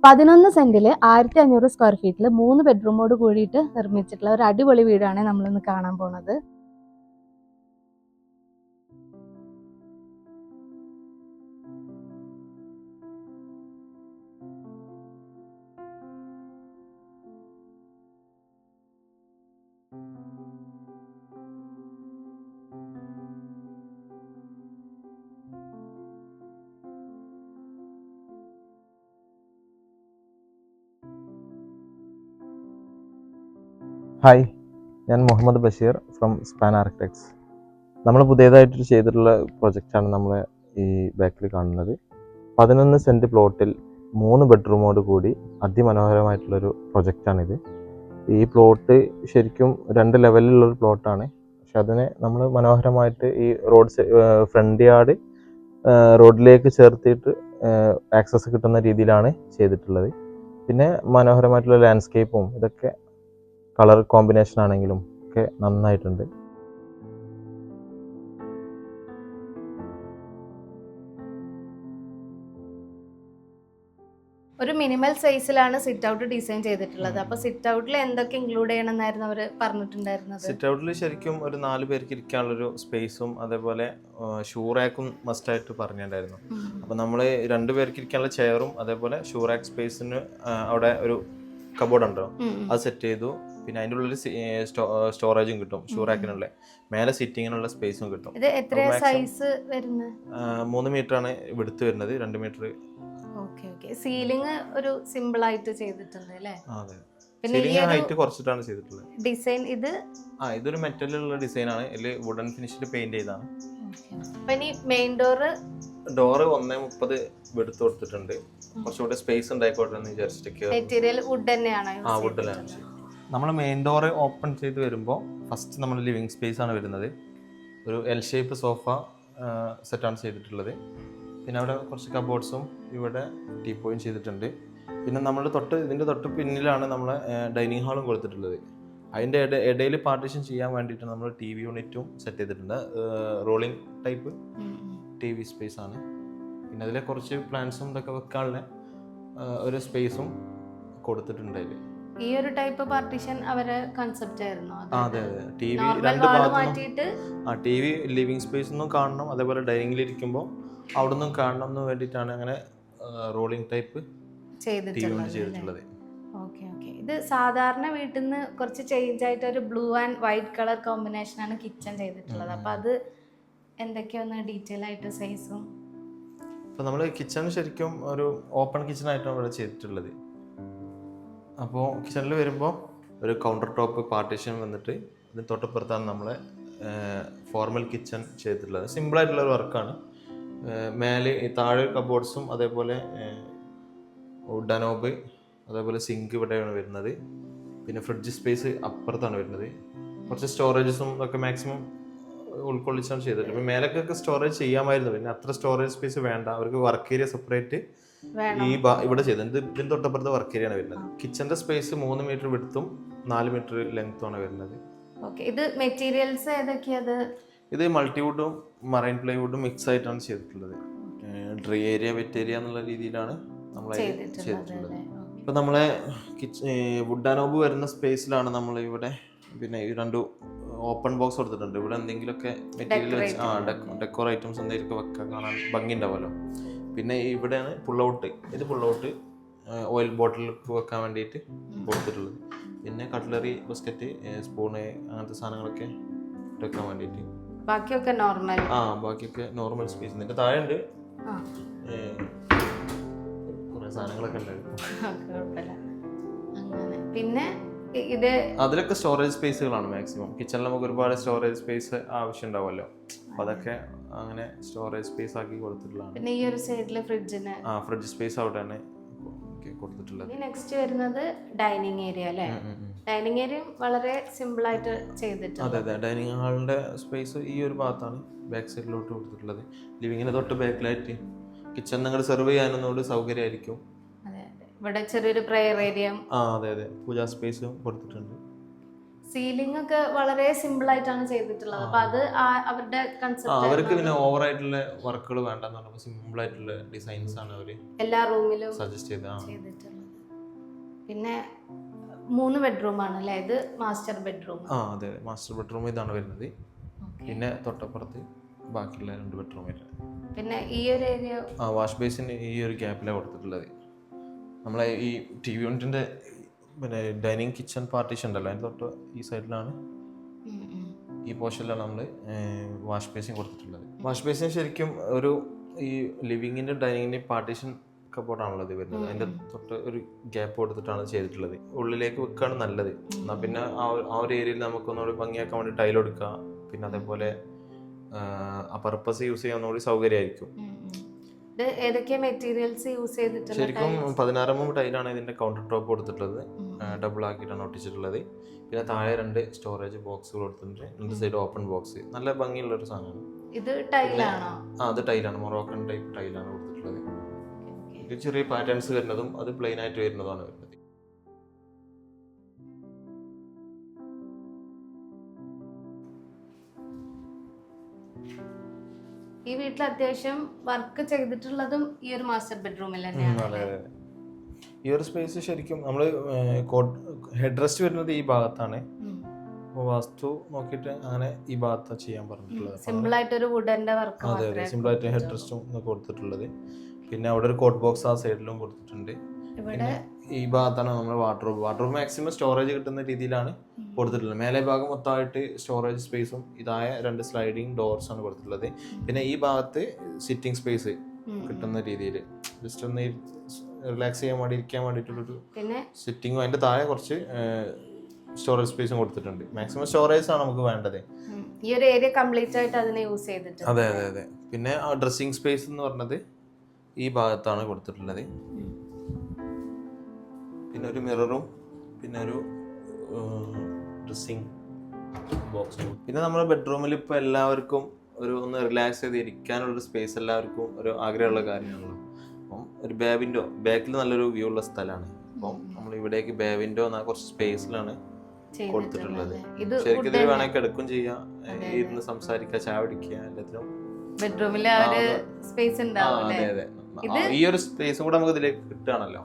11 സെന്റില് 1500 square ഫീറ്റിൽ 3 ബെഡ്റൂമോട് കൂടിയിട്ട് നിർമ്മിച്ചിട്ടുള്ള ഒരു അടിപൊളി വീടാണ് നമ്മളിന്ന് കാണാൻ പോണത്. ഹായ്, ഞാൻ Muhammad Basheer from Span Architects. നമ്മൾ പുതിയതായിട്ട് ചെയ്തിട്ടുള്ള പ്രൊജക്റ്റാണ് നമ്മൾ ഈ ബാക്കിൽ കാണുന്നത്. 11 സെൻറ്റ് പ്ലോട്ടിൽ 3 ബെഡ്റൂമോട് കൂടി അതിമനോഹരമായിട്ടുള്ളൊരു പ്രൊജക്റ്റാണിത്. ഈ പ്ലോട്ട് ശരിക്കും 2 ലെവലിലുള്ളൊരു പ്ലോട്ടാണ്. പക്ഷെ അതിനെ നമ്മൾ മനോഹരമായിട്ട് ഈ ഫ്രണ്ട് യാർഡ് റോഡിലേക്ക് ചേർത്തിട്ട് ആക്സസ് കിട്ടുന്ന രീതിയിലാണ് ചെയ്തിട്ടുള്ളത്. പിന്നെ മനോഹരമായിട്ടുള്ള ലാൻഡ്സ്കേപ്പും ഇതൊക്കെ കളർ കോമ്പിനേഷൻ ആണെങ്കിലും ഒക്കെ നന്നായിട്ടുണ്ട്. ഒരു മിനിമൽ സൈസിലാണ് സിറ്റ് ഔട്ട് ഡിസൈൻ ചെയ്തിട്ടുള്ളത്. അപ്പൊ സിറ്റ് ഔട്ടിൽ എന്തൊക്കെ ഇൻക്ലൂഡ് ചെയ്യണമെന്നായിരുന്നു അവർ പറഞ്ഞിട്ടുണ്ടായിരുന്നത്? സിറ്റ് ഔട്ടിൽ ശരിക്കും ഒരു 4 പേർക്ക് ഇരിക്കാനുള്ളൊരു സ്പേസും അതേപോലെ ഷൂ റാക്കും മസ്റ്റായിട്ട് പറഞ്ഞിട്ടുണ്ടായിരുന്നു. അപ്പോൾ നമ്മൾ 2 പേർക്ക് ഇരിക്കാനുള്ള ചെയറും അതേപോലെ ഷൂ റാക്ക് സ്പേസിന് അവിടെ ഒരു കബോർഡ് ഉണ്ടോ അത് സെറ്റ് ചെയ്തു. പിന്നെ അതിൻ്റെ ഉള്ളിൽ സ്റ്റോറേജും കിട്ടും, ഷൂ റാക്കിനുള്ള മേലെ സിറ്റിങ്ങിനുള്ള സ്പേസും കിട്ടും. 3 മീറ്റർ ആണ് വിടുത്ത് വരുന്നത്, 2 മീറ്റർ. സീലിംഗ് ഒരു സിമ്പിൾ ആയിട്ട് ചെയ്തിട്ടുണ്ട് അല്ലേ? സീലിംഗ് ഹൈറ്റ് കുറച്ചിട്ടാണ് ചെയ്തിട്ടുള്ളത്. ഡിസൈൻ ഇതൊരു മെറ്റലിലുള്ള ഡിസൈൻ ആണ്, ഇതിൽ വുഡൻ ഫിനിഷിൽ പെയിന്റ് ചെയ്താണ്. മെയിൻ ഡോറ് 1.30 എടുത്ത് കൊടുത്തിട്ടുണ്ട്. കുറച്ചുകൂടെ സ്പേസ് ഉണ്ടായിക്കോട്ടെ എന്ന് വിചാരിച്ചിട്ട് മെറ്റീരിയൽ വുഡ് തന്നെയാണ്. നമ്മൾ മെയിൻ ഡോർ ഓപ്പൺ ചെയ്ത് വരുമ്പോൾ ഫസ്റ്റ് നമ്മൾ ലിവിങ് സ്പേസ് ആണ് വരുന്നത്. ഒരു എൽ ഷേപ്പ് സോഫ സെറ്റാണ് ചെയ്തിട്ടുള്ളത്. പിന്നെ അവിടെ കുറച്ച് കബോർഡ്സും ഇവിടെ ടീപ്പോയും ചെയ്തിട്ടുണ്ട്. പിന്നെ ഇതിൻ്റെ തൊട്ട് പിന്നിലാണ് നമ്മൾ ഡൈനിങ് ഹാളും കൊടുത്തിട്ടുള്ളത്. അതിൻ്റെ ഇടയിൽ പാർട്ടീഷൻ ചെയ്യാൻ വേണ്ടിയിട്ട് നമ്മൾ ടി വി യൂണിറ്റും സെറ്റ് ചെയ്തിട്ടുണ്ട്. Rolling type T V space ആണ്. പിന്നെ അതിൽ കുറച്ച് പ്ലാന്റ്സും ഇതൊക്കെ വെക്കാനുള്ള ഒരു സ്പേസും കൊടുത്തിട്ടുണ്ട് അതിൽ. ഈ ഒരു ടൈപ്പ് പാർട്ടീഷൻ അവരെ കൺസെപ്റ്റ് ആയിരുന്നു. അതെ അതെ, T V T V living space ഒന്നും കാണണം, അതേപോലെ ഡൈനിങ്ങിൽ ഇരിക്കുമ്പോൾ അവിടെ നിന്നും കാണണം എന്ന് വേണ്ടിയിട്ടാണ് അങ്ങനെ റോളിംഗ് ടൈപ്പ് ചെയ്തിട്ടുള്ളത്. ഇത് സാധാരണ വീട്ടിൽ നിന്ന് കുറച്ച് ചേഞ്ച് ആയിട്ട് ഒരു ബ്ലൂ ആൻഡ് വൈറ്റ് കളർ കോമ്പിനേഷനാണ് കിച്ചൺ ചെയ്തിട്ടുള്ളത്. അപ്പോൾ അത് എന്തൊക്കെയാണ് ഡീറ്റെയിൽ ആയിട്ട് സൈസും? അപ്പോൾ നമ്മൾ കിച്ചൺ ശരിക്കും ഒരു ഓപ്പൺ കിച്ചൺ ആയിട്ടാണ് ഇവിടെ ചെയ്തിട്ടുള്ളത്. അപ്പോൾ കിച്ചണിൽ വരുമ്പോൾ ഒരു കൗണ്ടർ ടോപ്പ് പാർട്ടീഷൻ വന്നിട്ട് ഇതിന് തൊട്ടപ്പുറത്താണ് നമ്മളെ ഫോർമൽ കിച്ചൺ ചെയ്തിട്ടുള്ളത്. സിമ്പിളായിട്ടുള്ളൊരു വർക്കാണ്. മേലെ താഴെ കബോർഡ്സും അതേപോലെ ഡനോബ് അതേപോലെ സിങ്ക് ഇവിടെയാണ് വരുന്നത്. പിന്നെ ഫ്രിഡ്ജ് സ്പേസ് അപ്പുറത്താണ് വരുന്നത്. കുറച്ച് സ്റ്റോറേജസും ഒക്കെ മാക്സിമം ഉൾക്കൊള്ളിച്ചാണ് ചെയ്തിട്ടുള്ളത്. പിന്നെ മേലൊക്കെ സ്റ്റോറേജ് ചെയ്യാമായിരുന്നു, പിന്നെ അത്ര സ്റ്റോറേജ് സ്പേസ് വേണ്ട, അവർക്ക് വർക്ക് ഏരിയ സെപ്പറേറ്റ് ഇവിടെ ചെയ്തത്. ഇതിന് തൊട്ടപ്പുറത്ത് വർക്ക് ഏരിയ ആണ് വരുന്നത്. കിച്ചന്റെ സ്പേസ് 3 മീറ്റർ വിഡ്ത്തും 4 മീറ്റർ ലെങ്ത്തും ആണ് വരുന്നത്. ഇത് മെറ്റീരിയൽസ് ഏതൊക്കെയാണ്? ഇത് മൾട്ടിവുഡും മറൈൻ പ്ലൈവുഡും മിക്സ് ആയിട്ടാണ് ചെയ്തിട്ടുള്ളത്. ഡ്രൈ ഏരിയ വെറ്റ് ഏരിയ എന്നുള്ള രീതിയിലാണ് നമ്മൾ ചെയ്തിട്ടുള്ളത്. ഇപ്പൊ നമ്മളെ വുഡ് ആൻഡ് ഓബ് വരുന്ന സ്പേസിലാണ് നമ്മൾ ഇവിടെ പിന്നെ ഈ 2 ഓപ്പൺ ബോക്സ് കൊടുത്തിട്ടുണ്ട്. ഇവിടെ എന്തെങ്കിലുമൊക്കെ മെറ്റീരിയൽ ഡെക്കോർ ഐറ്റംസ് എന്തെങ്കിലുമൊക്കെ വെക്കാൻ കാണാൻ ഭംഗി ഉണ്ടാവുമല്ലോ. പിന്നെ ഇവിടെയാണ് പുള്ളൗട്ട്. ഇത് പുള്ളൗട്ട് ഓയിൽ ബോട്ടിൽ വെക്കാൻ വേണ്ടിയിട്ട് കൊടുത്തിട്ടുള്ളത്. പിന്നെ കട്ട്ലറി, ബിസ്ക്കറ്റ്, സ്പൂണ് അങ്ങനത്തെ സാധനങ്ങളൊക്കെ വെക്കാൻ വേണ്ടിയിട്ട്. ബാക്കിയൊക്കെ നോർമൽ. ബാക്കിയൊക്കെ നോർമൽ സ്പേസ്. ഇതിന്റെ താഴെ ഉണ്ട് കുറെ സാധനങ്ങളൊക്കെ ഉണ്ടായിരുന്നു. പിന്നെ അതിലൊക്കെ സ്റ്റോറേജ് സ്പേസുകളാണ് മാക്സിമം. കിച്ചണിൽ നമുക്ക് ഒരുപാട് സ്റ്റോറേജ് സ്പേസ് ആവശ്യം ഉണ്ടാവുമല്ലോ, അപ്പൊ അതൊക്കെ അങ്ങനെ സ്റ്റോറേജ് സ്പേസ് ആക്കി കൊടുത്തിട്ടുള്ളതാണ്. പിന്നെ ഈ ഒരു സൈഡിലെ ഫ്രിഡ്ജ് സ്പേസ് അവിടെയാണ് കൊടുത്തിട്ടുള്ളത്. നെക്സ്റ്റ് വരുന്നത് ഡൈനിങ് ഏരിയ അല്ലേ? ഡൈനിങ് ഏരിയ വളരെ സിമ്പിൾ ആയിട്ട് ചെയ്തിട്ടുണ്ട്. അതെ, ഡൈനിങ് ഹാളിന്റെ സ്പേസ് ഈ ഒരു ഭാഗത്താണ് ബാക്ക് സൈഡിലോട്ട് കൊടുത്തിട്ടുള്ളത്. ലിവിങ്ങിന് തൊട്ട് ബാക്കിലായിട്ട് കിച്ചൺ നിങ്ങൾ സെർവ് ചെയ്യാനൊന്നുകൂടി സൗകര്യമായിരിക്കും. ഇവിടെ ചെറിയൊരു പ്രയർ ഏരിയ, അതെ പൂജാ സ്പേസും കൊടുത്തിട്ടുണ്ട്. സീലിംഗ് ഒക്കെ വളരെ സിമ്പിൾ ആയിട്ടാണ് ചെയ്തിട്ടുള്ളത്. അപ്പൊ അത് അവരുടെ അവർക്ക് പിന്നെ കൺസെപ്റ്റ് ഓവർ ആയിട്ടുള്ള വർക്കുകൾ വേണ്ടെന്ന് പറഞ്ഞപ്പോൾ സിമ്പിൾ ആയിട്ടുള്ള ഡിസൈൻസ് ആണ് അവര് എല്ലാ റൂമിലും സജസ്റ്റ് ചെയ്തത്. ചെയ്തിട്ടുള്ളത്. പിന്നെ 3 ബെഡ്റൂമാണ് അല്ലേ? ഇത് മാസ്റ്റർ ബെഡ്റൂം. അതെ, മാസ്റ്റർ ബെഡ്റൂം ഇതാണ് വരുന്നത്. പിന്നെ തൊട്ടപ്പുറത്ത് ബാക്കിയുള്ള 2 ബെഡ്റൂം വരുന്നത്. പിന്നെ ഈ ഒരു ഏരിയ വാഷ് ബേസിന് ഈ ഒരു ഗ്യാപ്പിലാണ് കൊടുത്തിട്ടുള്ളത്. നമ്മളെ ഈ ടി വി യൂണിറ്റിന്റെ പിന്നെ ഡൈനിങ് കിച്ചൺ പാർട്ടീഷൻ ഉണ്ടല്ലോ, അതിന് തൊട്ട് ഈ സൈഡിലാണ്, ഈ പോർഷനിലാണ് നമ്മൾ വാഷ് ബേസിൻ കൊടുത്തിട്ടുള്ളത്. വാഷ് ബേസിന് ശരിക്കും ഒരു ഈ ലിവിങ്ങിന്റെ ഡൈനിങ്ങിന്റെ പാർട്ടീഷൻ കബോർഡാണല്ലോ ഇത് വരുന്നത്. അതിന്റെ തൊട്ട് ഒരു ഗ്യാപ്പ് കൊടുത്തിട്ടാണ് ചെയ്തിട്ടുള്ളത്. ഉള്ളിലേക്ക് വെക്കാണ് നല്ലത്. എന്നാൽ പിന്നെ ആ ഒരു ഏരിയയിൽ നമുക്കൊന്നുകൂടി ഭംഗിയാക്കാൻ വേണ്ടി ടൈൽ കൊടുക്കുക. പിന്നെ അതേപോലെ ആ പർപ്പസ് യൂസ് ചെയ്യാൻ ഒന്നുകൂടി സൗകര്യമായിരിക്കും. ഏതൊക്കെ മെറ്റീരിയൽസ് യൂസ് ചെയ്തിട്ടുണ്ട്? ശരിക്കും 16mm ടൈലാണ് ഇതിന്റെ കൗണ്ടർ ടോപ്പ് കൊടുത്തിട്ടുള്ളത്. ഡബിൾ ആക്കിയിട്ടാണ് ഒട്ടിച്ചിട്ടുള്ളത്. പിന്നെ താഴെ 2 സ്റ്റോറേജ് ബോക്സുകൾ കൊടുത്തിട്ടുണ്ട്. 2 സൈഡ് ഓപ്പൺ ബോക്സ്. നല്ല ഭംഗിയുള്ള ഒരു സാധനമാണ്. ഇത് ടൈലാണോ? അത് ടൈലാണ്, മൊറോക്കൻ ടൈപ്പ് ടൈലാണ് കൊടുത്തിട്ടുള്ളത്. ഇത് ചെറിയ പാറ്റേൺസ് വരുന്നതും അത് പ്ലെയിൻ ആയിട്ട് വരുന്നതാണ് വരുന്നത്. ഈ വീട്ടിൽ അത്യാവശ്യം വർക്ക് ചെയ്തിട്ടുള്ളതും ഈ ഒരു മാസ്റ്റർ ബെഡ്റൂമിൽ തന്നെയാണ്. ഈ ഒരു സ്പേസ് ശരിക്കും നമ്മള് ഹെഡ് റെസ്റ്റ് വരുന്നത് ഈ ഭാഗത്താണ്. വാസ്തു നോക്കിയിട്ട് അങ്ങനെ ഈ ഭാഗത്ത് ചെയ്യാൻ പറഞ്ഞിട്ടുള്ളത്. സിമ്പിൾ ആയിട്ട് ഒരു വുഡന്റെ വർക്ക്. അതെ അതെ, സിമ്പിൾ ആയിട്ട് ഹെഡ് റെസ്റ്റും കൊടുത്തിട്ടുള്ളത്. പിന്നെ അവിടെ ഒരു കോട്ട് ബോക്സ് ആ സൈഡിലും കൊടുത്തിട്ടുണ്ട്. ഇവിടെ ഈ ഭാഗത്താണ് നമ്മൾ വാർഡ്രോബ് മാക്സിമം സ്റ്റോറേജ് കിട്ടുന്ന രീതിയിലാണ് കൊടുത്തിട്ടുള്ളത്. മേലെ ഭാഗം മൊത്തമായിട്ട് സ്റ്റോറേജ് സ്പേസും ഇതായ 2 സ്ലൈഡിങ് ഡോർസ് ആണ് കൊടുത്തിട്ടുള്ളത്. പിന്നെ ഈ ഭാഗത്ത് സിറ്റിംഗ് സ്പേസ് കിട്ടുന്ന രീതിയിൽ ജസ്റ്റ് ഒന്ന് റിലാക്സ് ചെയ്യാൻ വേണ്ടി ഇരിക്കാൻ വേണ്ടിയിട്ടുള്ളൊരു സിറ്റിങ്ങും അതിന്റെ താഴെ കുറച്ച് സ്റ്റോറേജ് സ്പേസും കൊടുത്തിട്ടുണ്ട്. മാക്സിമം സ്റ്റോറേജ് ആണ് നമുക്ക് വേണ്ടത്. ഈ ഒരു ഏരിയ കംപ്ലീറ്റ് ആയിട്ട് അതിനെ യൂസ് ചെയ്തിട്ടുണ്ട്. അതെ അതെ അതെ. പിന്നെ ഡ്രസ്സിംഗ് സ്പേസ് എന്ന് പറഞ്ഞത് ഈ ഭാഗത്താണ് കൊടുത്തിട്ടുള്ളത്. പിന്നെ ഒരു മിററും പിന്നെ ഒരു ഡ്രസ്സിംഗ് ബോക്സും. പിന്നെ നമ്മുടെ ബെഡ്റൂമിൽ ഇപ്പോൾ എല്ലാവർക്കും ഒന്ന് റിലാക്സ് ചെയ്ത് ഇരിക്കാനുള്ളൊരു സ്പേസ് എല്ലാവർക്കും ഒരു ആഗ്രഹമുള്ള കാര്യമാണല്ലോ. അപ്പം ഒരു ബാക്കിൽ നല്ലൊരു വ്യൂ ഉള്ള സ്ഥലമാണ്. അപ്പം നമ്മൾ ഇവിടേക്ക് വിൻഡോ കുറച്ച് സ്പേസിലാണ് കൊടുത്തിട്ടുള്ളത്. ശരിക്കും ഇതിൽ വേണമെങ്കിൽ കിടക്കും ചെയ്യാം, ഇരുന്ന് സംസാരിക്കുക, ചായ പിടിക്കുക, എല്ലാത്തിനും ബെഡ്റൂമിലെ സ്പേസ് ഉണ്ടാവും. അതെ അതെ, ഈ ഒരു സ്പേസും കൂടെ നമുക്ക് ഇതിലേക്ക് കിട്ടുകയാണല്ലോ.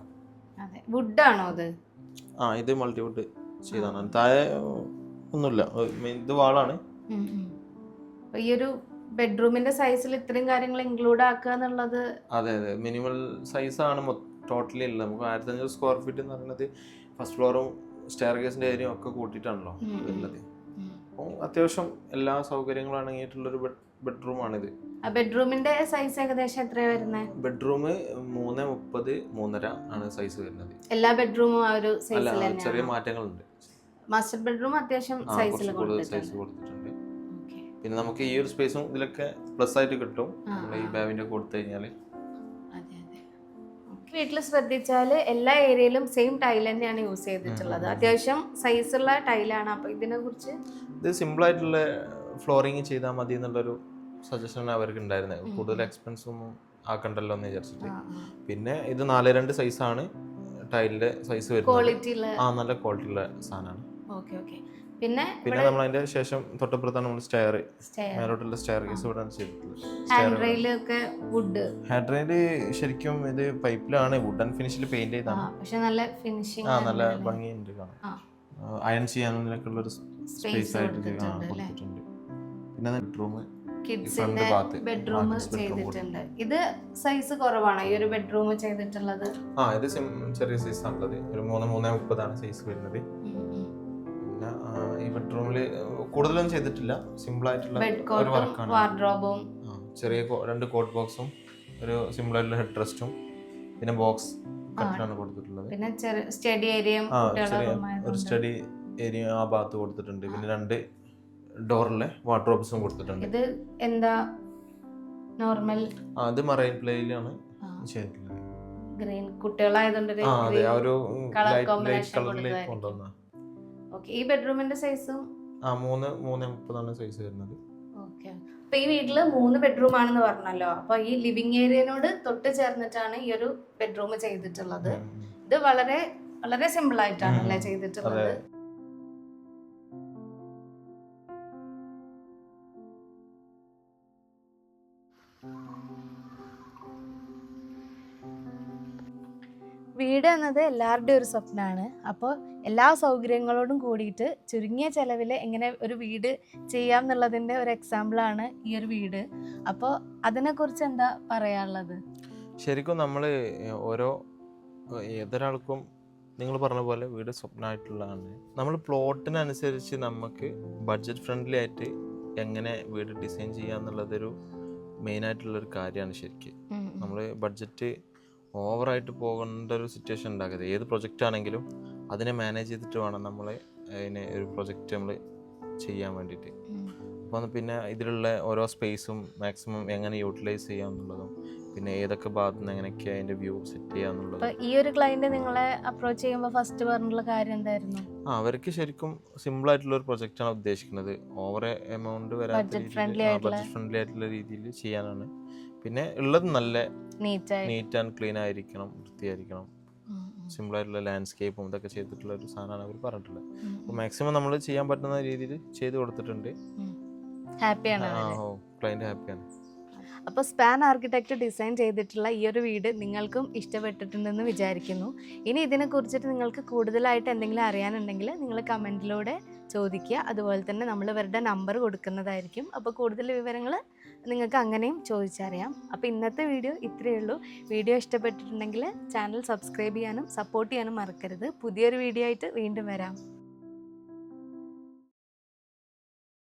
വുഡാണോ ഇത്? ഇത് മൾട്ടിവുഡ് ചെയ്താണ്. താഴെ ഒന്നുമില്ല, ഇത് വാളാണ്. ഈ ഒരു ബെഡ്റൂമിന്റെ സൈസിൽ ഇത്രയും കാര്യങ്ങൾ ഇൻക്ലൂഡ് ആക്കുക എന്നുള്ളത്. അതെ അതെ, മിനിമൽ സൈസ് ആണ് ടോട്ടലി ഉള്ളത്. നമുക്ക് 1500 സ്ക്വയർ ഫീറ്റ് എന്ന് പറയുന്നത് ഫസ്റ്റ് ഫ്ലോറും സ്റ്റെയർ കേസിന്റെ ഏരിയയും ഒക്കെ കൂട്ടിയിട്ടാണല്ലോ വരുന്നത്. അപ്പോൾ അത്യാവശ്യം എല്ലാ സൗകര്യങ്ങളും അടങ്ങിയിട്ടുള്ളൊരു ബെഡ്റൂമാണിത്. ബെഡ്റൂമിന്റെ സൈസ് ഏകദേശം എത്രയാണ് വരുന്നത്? ബെഡ്റൂം 3.30 3.5 ആണ് സൈസ് വരുന്നത്. എല്ലാ ബെഡ്റൂമും ആ ഒരു സൈസിൽ ചെറിയ മാറ്റങ്ങളുണ്ട്. മാസ്റ്റർ ബെഡ്റൂം അത്യാവശ്യം സൈസിൽ കൊടുത്തിട്ടുണ്ട്. പിന്നെ നമുക്ക് ഈ ഒരു സ്പേസും ഇതിലൊക്കെ പ്ലസ് ആയിട്ട് കിട്ടും ഈ ബാവിന്റെ കൊടുത്തു കഴിഞ്ഞാൽ. വീട്ടിൽ ശ്രദ്ധിച്ചാല് എല്ലാ ഏരിയയിലും സെയിം ടൈൽ തന്നെയാണ് യൂസ് ചെയ്തിട്ടുള്ളത്. അത്യാവശ്യം സൈസുള്ള ടൈലാണ്. അപ്പൊ ഇതിനെ കുറിച്ച് ഇത് സിമ്പിൾ ആയിട്ടുള്ള ഫ്ലോറിങ് ചെയ്താൽ മതി എന്നുള്ളൊരു സജഷൻ അവർക്ക് ഉണ്ടായിരുന്നത്. കൂടുതൽ എക്സ്പെൻസ് ഒന്നും ആക്കണ്ടല്ലോ എന്ന് വിചാരിച്ചിട്ട്. പിന്നെ ഇത് 4.2 സൈസാണ് ടൈലിന്റെ സൈസ് വരുന്നത്. നല്ല ക്വാളിറ്റി ഉള്ള സാധനമാണ്. പിന്നെ നമ്മൾ അതിന്റെ ശേഷം തൊട്ടപ്പുറത്താണ് നമ്മൾ സ്റ്റെയർ, മേലോട്ടുള്ള സ്റ്റെയർ കേസ് ഇവിടെ ചെയ്തിട്ടുള്ളത്. ഹാൻഡ് റെയിൽ ശരിക്കും ഇത് പൈപ്പിലാണ്, വുഡ് ആൻഡ് ഫിനിഷിൽ പെയിന്റ് ചെയ്താണ്. നല്ല ഭംഗിയുണ്ട് കാണാൻ. അയൺ ചെയ്യാനൊക്കെ ഉള്ള ഒരു സ്പേസ് ആയിട്ട് കൊടുത്തിട്ടുണ്ട്. പിന്നെ ബെഡ്റൂം, കിഡ്സിന്റെ ബെഡ്റൂം ചെയ്തിട്ടുണ്ട്. ഇത് സൈസ് കുറവാണ് ഈ ഒരു ബെഡ്റൂം ചെയ്തിട്ടുള്ളത്. ഇത് ചെറിയ സൈസ് ആണുള്ളത്. ഒരു 3.30 ആണ് സൈസ് വരുന്നത്. ഈ ബെഡ്റൂമിൽ കൂടുതലൊന്നും ചെയ്തിട്ടില്ല, സിമ്പിൾ ആയിട്ടുള്ള ഒരു വർക്കാണ്. വാർഡ്രോബും ചെറിയ 2 കോട്ട് ബോക്സും ഒരു സിമ്പിൾ ആയിട്ടുള്ള ഹെഡ് റെസ്റ്റും പിന്നെ ബോക്സ് കട്ടിലാണ് കൊടുത്തിട്ടുള്ളത്. പിന്നെ സ്റ്റഡി ഏരിയയും ഒരു സ്റ്റഡി ഏരിയ ആ ഭാഗത്ത് കൊടുത്തിട്ടുണ്ട്. പിന്നെ 2 ഡോറിലെ വാർഡ്രോബ്സും കൊടുത്തിട്ടുണ്ട്. ഇത് എന്താ നോർമൽ? അത് മറൈൻ പ്ലേയിലാണ് ചെയ്തിട്ടുള്ളത്. ഗ്രീൻ കുട്ടികളായതുകൊണ്ട് ലൈറ്റ് കളറിലേക്ക് കൊണ്ടുവന്ന. ഈ ബെഡ്റൂമിന്റെ സൈസും 3.30 ആണ് സൈസ് വരുന്നത്. അപ്പൊ ഈ വീട്ടില് 3 ബെഡ്റൂം ആണെന്ന് പറഞ്ഞല്ലോ. അപ്പൊ ഈ ലിവിംഗ് ഏരിയനോട് തൊട്ട് ചേർന്നിട്ടാണ് ഈ ഒരു ബെഡ്റൂം ചെയ്തിട്ടുള്ളത്. ഇത് വളരെ വളരെ സിമ്പിൾ ആയിട്ടാണല്ലേ ചെയ്തിട്ടുള്ളത്. വീട് എന്നത് എല്ലാവരുടെയും ഒരു സ്വപ്നമാണ്. അപ്പോൾ എല്ലാ സൗകര്യങ്ങളോടും കൂടിയിട്ട് ചുരുങ്ങിയ ചെലവിൽ എങ്ങനെ ഒരു വീട് ചെയ്യാം എന്നുള്ളതിൻ്റെ ഒരു എക്സാമ്പിളാണ് ഈ ഒരു വീട്. അപ്പോൾ അതിനെക്കുറിച്ച് എന്താ പറയാനുള്ളത്? ശരിക്കും നമ്മൾ ഓരോ ഏതൊരാൾക്കും നിങ്ങൾ പറഞ്ഞ പോലെ വീട് സ്വപ്നമായിട്ടുള്ളതാണ്. നമ്മൾ പ്ലോട്ടിനനുസരിച്ച് നമുക്ക് ബഡ്ജറ്റ് ഫ്രണ്ട്ലി ആയിട്ട് എങ്ങനെ വീട് ഡിസൈൻ ചെയ്യുക എന്നുള്ളതൊരു മെയിനായിട്ടുള്ളൊരു കാര്യമാണ്. ശരിക്കും നമ്മൾ ബഡ്ജറ്റ് ഓവറായിട്ട് പോകേണ്ട ഒരു സിറ്റുവേഷൻ ഉണ്ടാക്കരുത്. ഏത് പ്രൊജക്റ്റ് ആണെങ്കിലും അതിനെ മാനേജ് ചെയ്തിട്ട് വേണം നമ്മൾ അതിനെ ഒരു പ്രൊജക്റ്റ് നമ്മൾ ചെയ്യാൻ വേണ്ടിയിട്ട്. അപ്പോൾ പിന്നെ ഇതിലുള്ള ഓരോ സ്പേസും മാക്സിമം എങ്ങനെ യൂട്ടിലൈസ് ചെയ്യാം എന്നുള്ളതും പിന്നെ ഏതൊക്കെ ഭാഗത്തു നിന്ന് എങ്ങനെയൊക്കെ അതിൻ്റെ വ്യൂ സെറ്റ് ചെയ്യാം എന്നുള്ളതും. ഈ ഒരു ക്ലയന്റ് നിങ്ങളെ അപ്രോച്ച് ചെയ്യുമ്പോൾ ഫസ്റ്റ് പറഞ്ഞുള്ള കാര്യം എന്തായിരുന്നു? അവർക്ക് ശരിക്കും സിമ്പിൾ ആയിട്ടുള്ള ഒരു പ്രൊജക്റ്റാണ് ഉദ്ദേശിക്കുന്നത്. ഓവർ എമൗണ്ട് വരാത്ത ബഡ്ജറ്റ് ഫ്രണ്ട്ലി ആയിട്ടുള്ള രീതിയിൽ ചെയ്യാനാണ്. പിന്നെ ഉള്ളത് നല്ല നീറ്റ് ആൻഡ് ക്ലീൻ ആയിരിക്കണം, വൃത്തിയായിരിക്കണം, സിമ്പിൾ ആയിട്ടുള്ള ലാൻഡ്സ്കേപ്പും ഇതൊക്കെ ചെയ്തിട്ടുള്ള ഒരു സാധനമാണ് അവർ പറഞ്ഞിട്ടുള്ളത്. അപ്പോൾ മാക്സിമം നമ്മൾ ചെയ്യാൻ പറ്റുന്ന രീതിയിൽ ചെയ്ത് കൊടുത്തിട്ടുണ്ട്. ഹാപ്പിയാണ്, ക്ലയന്റ് ഹാപ്പിയാണ്. അപ്പോൾ സ്പാൻ ആർക്കിടെക്റ്റ് ഡിസൈൻ ചെയ്തിട്ടുള്ള ഈ ഒരു വീട് നിങ്ങൾക്കും ഇഷ്ടപ്പെട്ടിട്ടുണ്ടെന്ന് വിചാരിക്കുന്നു. ഇനി ഇതിനെക്കുറിച്ചിട്ട് നിങ്ങൾക്ക് കൂടുതലായിട്ട് എന്തെങ്കിലും അറിയാനുണ്ടെങ്കിൽ നിങ്ങൾ കമൻറ്റിലൂടെ ചോദിക്കുക. അതുപോലെ തന്നെ നമ്മൾ ഇവരുടെ നമ്പർ കൊടുക്കുന്നതായിരിക്കും. അപ്പോൾ കൂടുതൽ വിവരങ്ങൾ നിങ്ങൾക്ക് അങ്ങനെയും ചോദിച്ചറിയാം. അപ്പോൾ ഇന്നത്തെ വീഡിയോ ഇത്രയേ ഉള്ളൂ. വീഡിയോ ഇഷ്ടപ്പെട്ടിട്ടുണ്ടെങ്കിൽ ചാനൽ സബ്സ്ക്രൈബ് ചെയ്യാനും സപ്പോർട്ട് ചെയ്യാനും മറക്കരുത്. പുതിയൊരു വീഡിയോ ആയിട്ട് വീണ്ടും വരാം.